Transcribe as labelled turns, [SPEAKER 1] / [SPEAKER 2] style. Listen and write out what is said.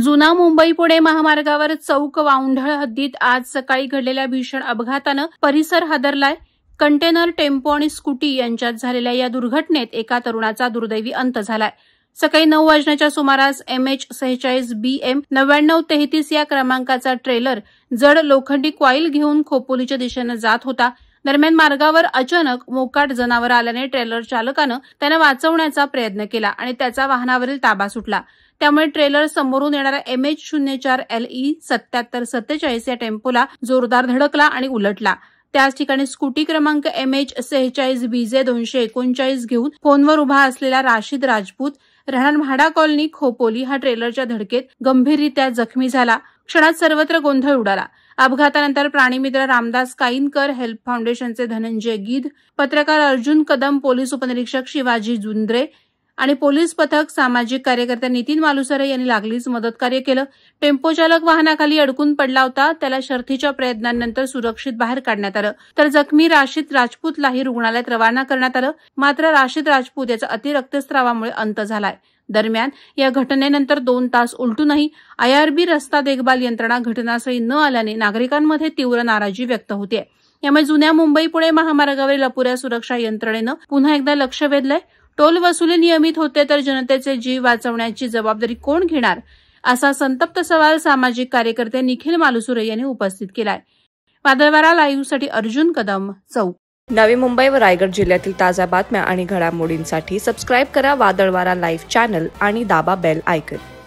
[SPEAKER 1] जुना मुंबई पुणे महामार्गावर चौक वाउंढळ हद्दीत आज सकाळी घडलेल्या भीषण अपघातानं परिसर हादरलाय। कंटेनर, टेम्पो आणि स्कूटी यांच्यात झालेल्या या दुर्घटनेत एका तरुणाचा दुर्दैवी अंत झालाय। सकाळी 9 वाजण्याच्या सुमारास MH46 BM 9933 या क्रमांकाचा ट्रेलर जड लोखंडी कॉईल घेऊन खोपोलीच्या दिशेने जात होता। दरम्यान मार्गावर अचानक मोकाट जनावर आल्याने ट्रेलर चालकानं त्यांना वाचवण्याचा प्रयत्न केला आणि त्याचा वाहनावरील ताबा सुटला। त्यामुळे ट्रेलर समोरून येणाऱ्या MH04 LE 7747 या टेम्पोला जोरदार धडकला आणि उलटला। त्याच ठिकाणी स्कूटी क्रमांक MH46 BJ 239 घेऊन फोनवर उभा असलेला राशिद राजपूत राहणार म्हाडा कॉलनी खोपोली हा ट्रेलरच्या धडकेत गंभीररित्या जखमी झाला। क्षणात सर्वत्र गोंधळ उडाला। अपघातानंतर प्राणीमित्र रामदास काईनकर, हेल्प फाउंडेशनचे धनंजय गीध, पत्रकार अर्जुन कदम, पोलीस उपनिरीक्षक शिवाजी जुंद्रे आणि पोलीस पथक, सामाजिक कार्यकर्ते नितीन मालुसरे यांनी लागलीच मदतकार्य केलं। टेम्पो चालक वाहनाखाली अडकून पडला होता, त्याला शर्थीच्या प्रयत्नांनंतर सुरक्षित बाहेर काढण्यात आलं, तर जखमी राशिद राजपूतलाही रुग्णालयात रवाना करण्यात आलं। मात्र राशिद राजपूत याचा अतिरक्तस्रावामुळे अंत झालाय। दरम्यान या घटनेनंतर 2 तास उलटूनही IRB रस्ता देखभाल यंत्रणा घटनास्थळी न आल्याने नागरिकांमध्ये तीव्र नाराजी व्यक्त होते। यामुळे जुन्या मुंबई पुणे महामार्गावरील अपुऱ्या सुरक्षा यंत्रणेनं पुन्हा एकदा लक्ष वेधलंय। टोल वसुली नियमित होते तर जनतेचे जीव वाचवण्याची जबाबदारी कोण घेणार, असा संतप्त सवाल सामाजिक कार्यकर्ते निखिल मालुसरे यांनी उपस्थित केलाय। वादळवारा लाईव्हसाठी अर्जुन कदम, चौक।
[SPEAKER 2] नवी मुंबई व रायगड जिल्ह्यातील ताज्या बातम्या आणि घडामोडींसाठी सबस्क्राईब करा वादळवारा लाईव्ह चॅनल आणि दाबा बेल आयकॉन।